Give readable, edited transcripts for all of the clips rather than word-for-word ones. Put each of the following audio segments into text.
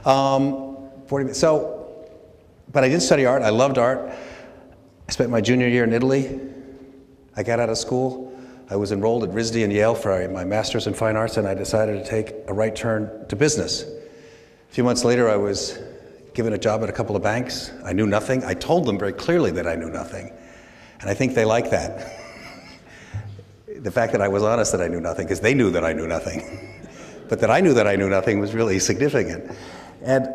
40 minutes. But I did study art. I loved art. I spent my junior year in Italy. I got out of school. I was enrolled at RISD and Yale for my master's in fine arts, and I decided to take a right turn to business. A few months later, I was given a job at a couple of banks. I knew nothing. I told them very clearly that I knew nothing. And I think they liked that. The fact that I was honest that I knew nothing, because they knew that I knew nothing. But that I knew nothing was really significant. And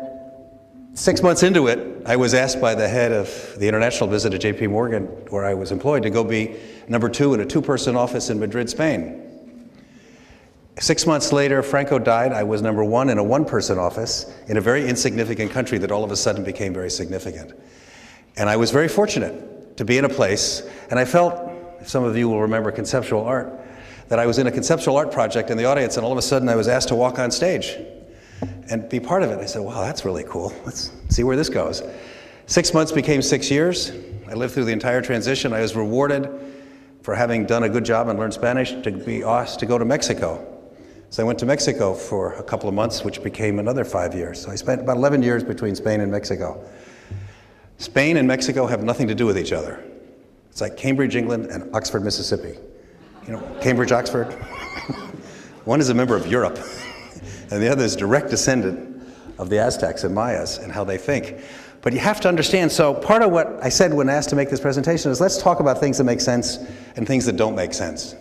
6 months into it, I was asked by the head of the international visit at JP Morgan, where I was employed, to go be number 2 in a 2-person office in Madrid, Spain. 6 months later, Franco died. I was number 1 in a 1-person office in a very insignificant country that all of a sudden became very significant. And I was very fortunate to be in a place, and I felt, if some of you will remember conceptual art, that I was in a conceptual art project in the audience, and all of a sudden I was asked to walk on stage and be part of it. I said, wow, that's really cool. Let's see where this goes. 6 months became 6 years. I lived through the entire transition. I was rewarded for having done a good job and learned Spanish to be asked to go to Mexico. So I went to Mexico for a couple of months, which became another 5 years. So I spent about 11 years between Spain and Mexico. Spain and Mexico have nothing to do with each other. It's like Cambridge, England, and Oxford, Mississippi. You know, Cambridge, Oxford. One is a member of Europe, and the other is direct descendant of the Aztecs and Mayas and how they think. But you have to understand, so part of what I said when asked to make this presentation is, let's talk about things that make sense and things that don't make sense.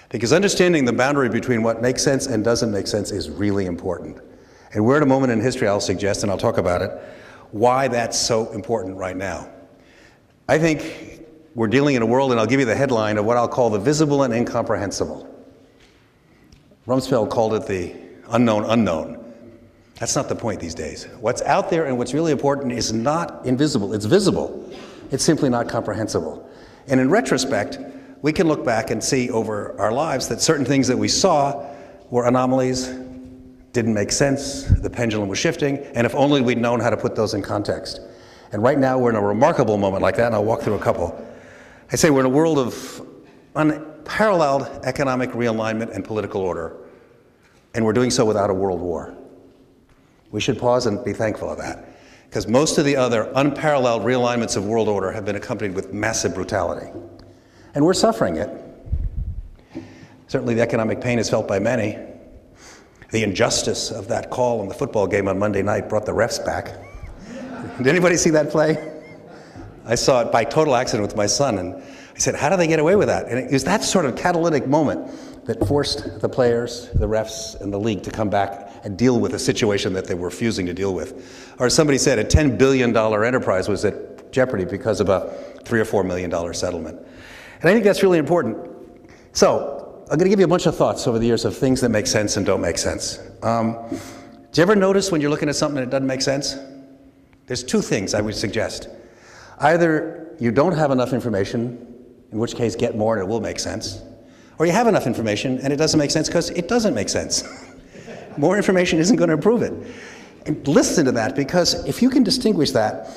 Because understanding the boundary between what makes sense and doesn't make sense is really important. And we're at a moment in history, I'll suggest, and I'll talk about it, why that's so important right now. I think we're dealing in a world, and I'll give you the headline of what I'll call the visible and incomprehensible. Rumsfeld called it the unknown unknown. That's not the point these days. What's out there and what's really important is not invisible, it's visible. It's simply not comprehensible. And in retrospect, we can look back and see over our lives that certain things that we saw were anomalies, didn't make sense, the pendulum was shifting, and if only we'd known how to put those in context. And right now we're in a remarkable moment like that, and I'll walk through a couple. I say we're in a world of unparalleled economic realignment and political order, and we're doing so without a world war. We should pause and be thankful of that, because most of the other unparalleled realignments of world order have been accompanied with massive brutality. And we're suffering it. Certainly the economic pain is felt by many. The injustice of that call in the football game on Monday night brought the refs back. Did anybody see that play? I saw it by total accident with my son, and I said, how do they get away with that? And it was that sort of catalytic moment that forced the players, the refs, and the league to come back and deal with a situation that they were refusing to deal with. Or as somebody said, a $10 billion enterprise was at jeopardy because of a $3 or $4 million settlement. And I think that's really important. So I'm going to give you a bunch of thoughts over the years of things that make sense and don't make sense. Do you ever notice when you're looking at something that doesn't make sense? There's two things I would suggest. Either you don't have enough information, in which case get more and it will make sense, or you have enough information and it doesn't make sense because it doesn't make sense. More information isn't going to improve it. And listen to that, because if you can distinguish that,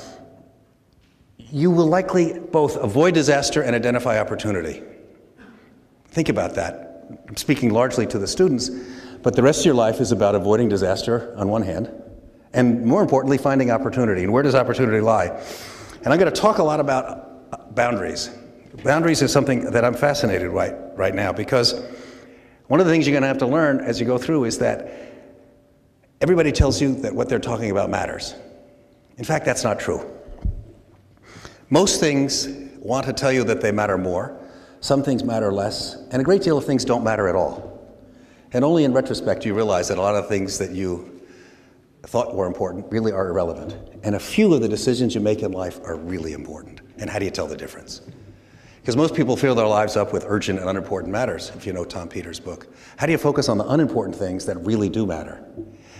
you will likely both avoid disaster and identify opportunity. Think about that. I'm speaking largely to the students, but the rest of your life is about avoiding disaster on one hand, and more importantly, finding opportunity. And where does opportunity lie? And I'm going to talk a lot about boundaries. Boundaries is something that I'm fascinated right now, because one of the things you're going to have to learn as you go through is that everybody tells you that what they're talking about matters. In fact, that's not true. Most things want to tell you that they matter more. Some things matter less, and a great deal of things don't matter at all. And only in retrospect you realize that a lot of things that you thought were important really are irrelevant. And a few of the decisions you make in life are really important. And how do you tell the difference? Because most people fill their lives up with urgent and unimportant matters, if you know Tom Peters' book. How do you focus on the unimportant things that really do matter?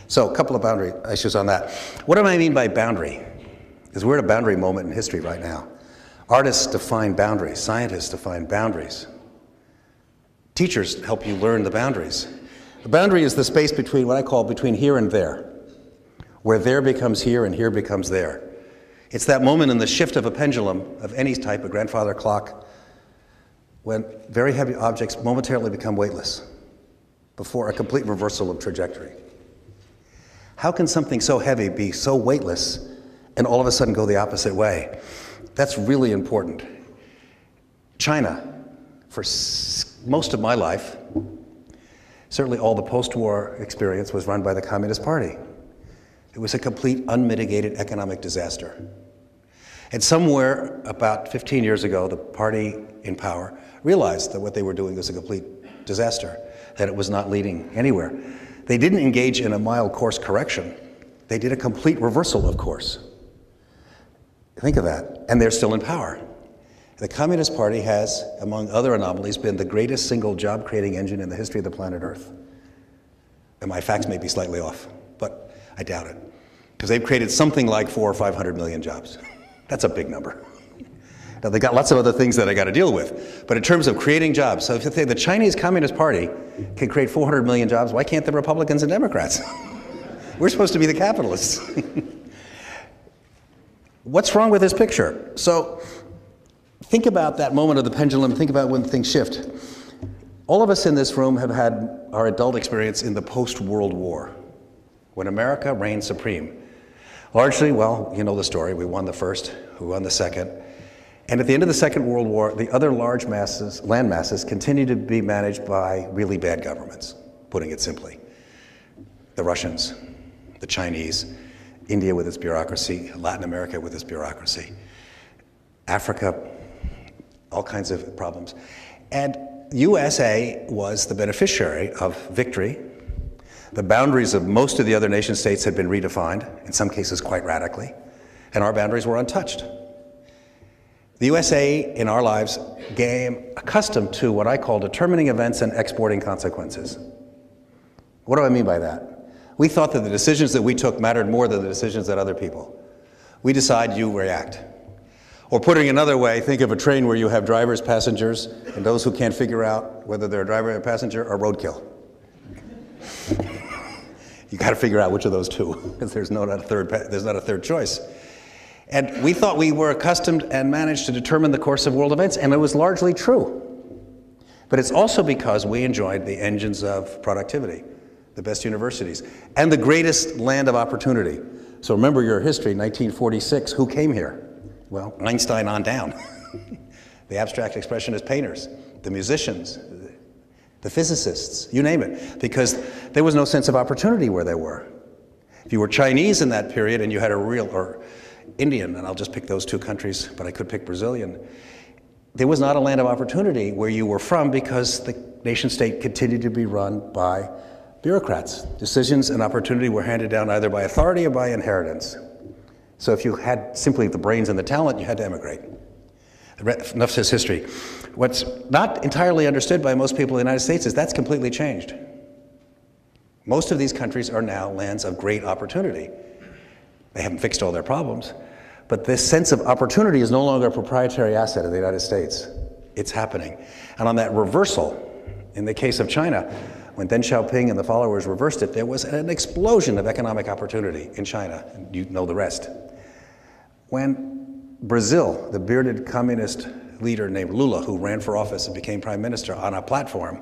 So a couple of boundary issues on that. What do I mean by boundary? Because we're at a boundary moment in history right now. Artists define boundaries. Scientists define boundaries. Teachers help you learn the boundaries. The boundary is the space between what I call between here and there, where there becomes here and here becomes there. It's that moment in the shift of a pendulum of any type, a grandfather clock, when very heavy objects momentarily become weightless before a complete reversal of trajectory. How can something so heavy be so weightless and all of a sudden go the opposite way? That's really important. China, for most of my life, certainly all the post-war experience was run by the Communist Party. It was a complete unmitigated economic disaster. And somewhere about 15 years ago, the party in power realized that what they were doing was a complete disaster, that it was not leading anywhere. They didn't engage in a mild course correction. They did a complete reversal of course. Think of that. And they're still in power. The Communist Party has, among other anomalies, been the greatest single job-creating engine in the history of the planet Earth. And my facts may be slightly off, but I doubt it. Because they've created something like 400 or 500 million jobs. That's a big number. Now, they got lots of other things that I got to deal with. But in terms of creating jobs, so if you say the Chinese Communist Party can create 400 million jobs, why can't the Republicans and Democrats? We're supposed to be the capitalists. What's wrong with this picture? So think about that moment of the pendulum. Think about when things shift. All of us in this room have had our adult experience in the post-World War, when America reigned supreme. Largely, well, you know the story. We won the first, we won the second. And at the end of the Second World War, the other large masses, land masses, continued to be managed by really bad governments, putting it simply. The Russians, the Chinese, India with its bureaucracy, Latin America with its bureaucracy, Africa, all kinds of problems. And USA was the beneficiary of victory. The boundaries of most of the other nation states had been redefined, in some cases quite radically, and our boundaries were untouched. The USA, in our lives, became accustomed to what I call determining events and exporting consequences. What do I mean by that? We thought that the decisions that we took mattered more than the decisions that other people. We decide, you react. Or putting it another way, think of a train where you have drivers, passengers, and those who can't figure out whether they're a driver or a passenger are roadkill. You got to figure out which of those two, because there's not a third choice. And we thought we were accustomed and managed to determine the course of world events, and it was largely true. But it's also because we enjoyed the engines of productivity, the best universities, and the greatest land of opportunity. So remember your history, 1946, who came here? Well, Einstein on down. The abstract expressionist painters, the musicians, the physicists, you name it, because there was no sense of opportunity where they were. If you were Chinese in that period and you had a real, or Indian, and I'll just pick those two countries, but I could pick Brazilian, there was not a land of opportunity where you were from because the nation state continued to be run by bureaucrats. Decisions and opportunity were handed down either by authority or by inheritance. So if you had simply the brains and the talent, you had to emigrate. Enough says history. What's not entirely understood by most people in the United States is that's completely changed. Most of these countries are now lands of great opportunity. They haven't fixed all their problems, but this sense of opportunity is no longer a proprietary asset of the United States. It's happening. And on that reversal, in the case of China, when Deng Xiaoping and the followers reversed it, there was an explosion of economic opportunity in China. And you know the rest. When Brazil, the bearded communist leader named Lula, who ran for office and became prime minister on a platform,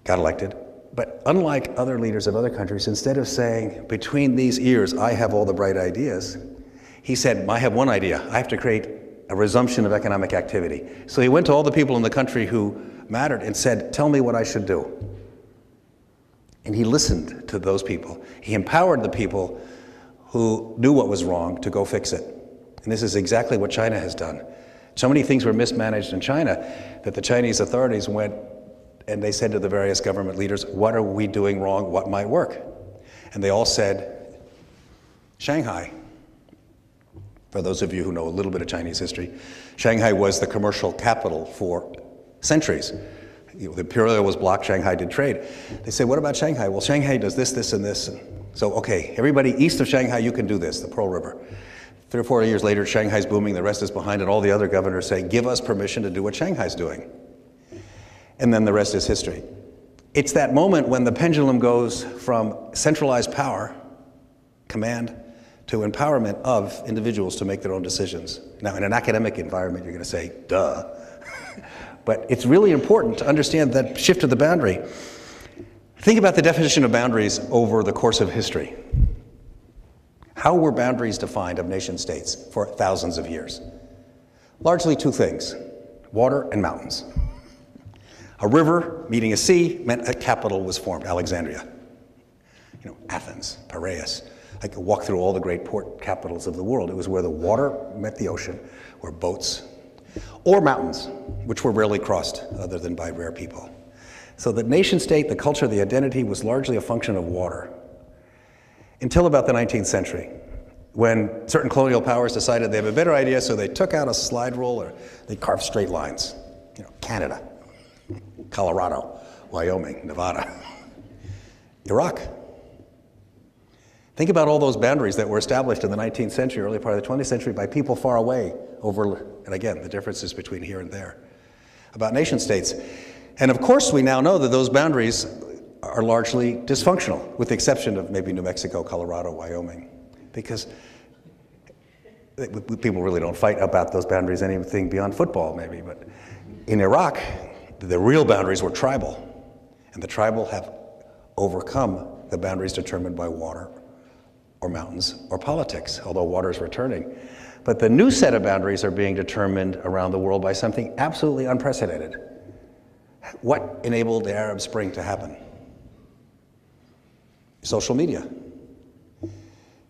got elected. But unlike other leaders of other countries, instead of saying, between these ears, I have all the bright ideas, he said, I have one idea. I have to create a resumption of economic activity. So he went to all the people in the country who mattered and said, tell me what I should do. And he listened to those people. He empowered the people who knew what was wrong to go fix it. And this is exactly what China has done. So many things were mismanaged in China that the Chinese authorities went and they said to the various government leaders, what are we doing wrong? What might work? And they all said, Shanghai. For those of you who know a little bit of Chinese history, Shanghai was the commercial capital for centuries. The imperial was blocked, Shanghai did trade. They said, what about Shanghai? Well, Shanghai does this, this, and this. So, okay, everybody east of Shanghai, you can do this, the Pearl River. 3 or 4 years later, Shanghai's booming, the rest is behind, and all the other governors say, give us permission to do what Shanghai's doing. And then the rest is history. It's that moment when the pendulum goes from centralized power, command, to empowerment of individuals to make their own decisions. Now, in an academic environment, you're going to say, duh. But it's really important to understand that shift of the boundary. Think about the definition of boundaries over the course of history. How were boundaries defined of nation states for thousands of years? Largely two things: water and mountains. A river meeting a sea meant a capital was formed, Alexandria. Athens, Piraeus. I could walk through all the great port capitals of the world. It was where the water met the ocean, where boats, or mountains, which were rarely crossed other than by rare people. So the nation state, the culture, the identity was largely a function of water. Until about the 19th century, when certain colonial powers decided they have a better idea, so they took out a slide rule or they carved straight lines. Canada, Colorado, Wyoming, Nevada, Iraq. Think about all those boundaries that were established in the 19th century, early part of the 20th century, by people far away over, and again, the differences between here and there, about nation states. And of course, we now know that those boundaries are largely dysfunctional, with the exception of maybe New Mexico, Colorado, Wyoming, because people really don't fight about those boundaries anything beyond football, maybe. But in Iraq, the real boundaries were tribal, and the tribal have overcome the boundaries determined by water or mountains or politics, although water is returning. But the new set of boundaries are being determined around the world by something absolutely unprecedented. What enabled the Arab Spring to happen? Social media.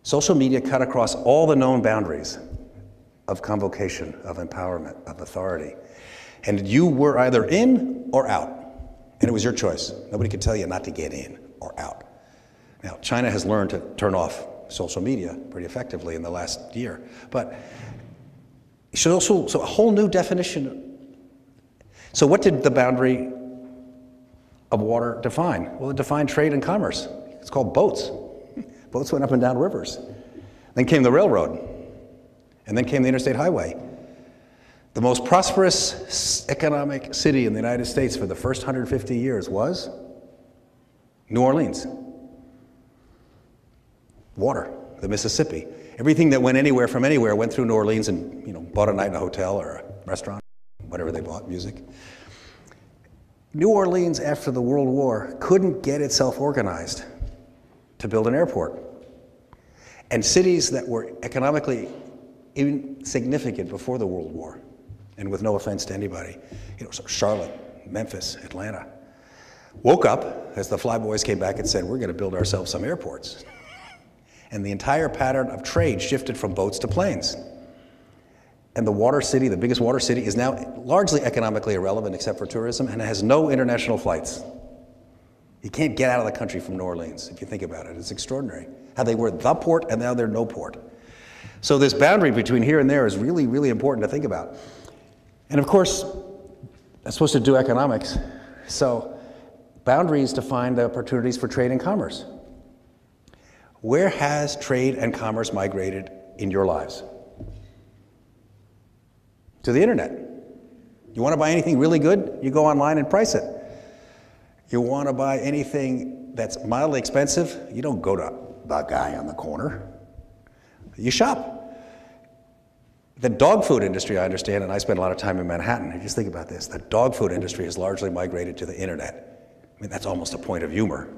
Social media cut across all the known boundaries of convocation, of empowerment, of authority. And you were either in or out. And it was your choice. Nobody could tell you not to get in or out. Now, China has learned to turn off social media pretty effectively in the last year. But so a whole new definition. So what did the boundary of water define? Well, it defined trade and commerce. It's called boats. Boats went up and down rivers. Then came the railroad. And then came the interstate highway. The most prosperous economic city in the United States for the first 150 years was New Orleans. Water, the Mississippi. Everything that went anywhere from anywhere went through New Orleans and bought a night in a hotel or a restaurant, whatever they bought, music. New Orleans, after the World War, couldn't get itself organized to build an airport. And cities that were economically insignificant before the World War, and with no offense to anybody, so Charlotte, Memphis, Atlanta, woke up as the flyboys came back and said, we're going to build ourselves some airports. And the entire pattern of trade shifted from boats to planes. And the water city, the biggest water city, is now largely economically irrelevant except for tourism, and it has no international flights. You can't get out of the country from New Orleans, if you think about it. It's extraordinary how they were the port and now they're no port. So this boundary between here and there is really, really important to think about. And of course, I'm supposed to do economics, so boundaries define the opportunities for trade and commerce. Where has trade and commerce migrated in your lives? To the internet. You want to buy anything really good? You go online and price it. You want to buy anything that's mildly expensive? You don't go to the guy on the corner. You shop. The dog food industry, I understand, and I spend a lot of time in Manhattan. Just think about this. The dog food industry has largely migrated to the internet. I mean, that's almost a point of humor.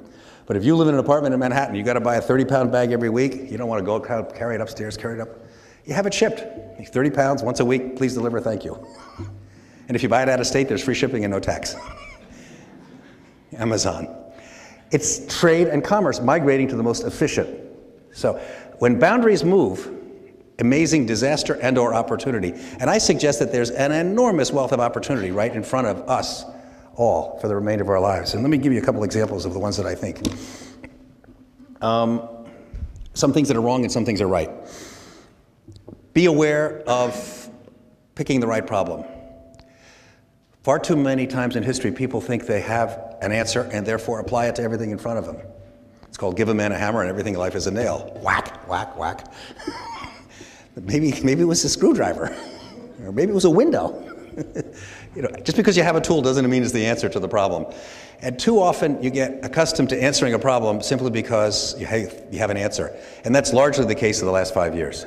But if you live in an apartment in Manhattan, you got to buy a 30-pound bag every week. You don't want to go carry it upstairs, carry it up. You have it shipped. 30 pounds once a week, please deliver, thank you. And if you buy it out of state, there's free shipping and no tax. Amazon. It's trade and commerce migrating to the most efficient. So when boundaries move, amazing disaster and or opportunity. And I suggest that there's an enormous wealth of opportunity right in front of us all for the remainder of our lives. And let me give you a couple examples of the ones that I think. Some things that are wrong and some things are right. Be aware of picking the right problem. Far too many times in history, people think they have an answer and therefore apply it to everything in front of them. It's called give a man a hammer and everything in life is a nail. Whack, whack, whack. Maybe it was a screwdriver, or maybe it was a window. Just because you have a tool doesn't mean it's the answer to the problem. And too often you get accustomed to answering a problem simply because you have an answer. And that's largely the case of the last 5 years.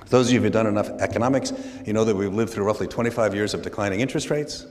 Those of you who've done enough economics, you know that we've lived through roughly 25 years of declining interest rates,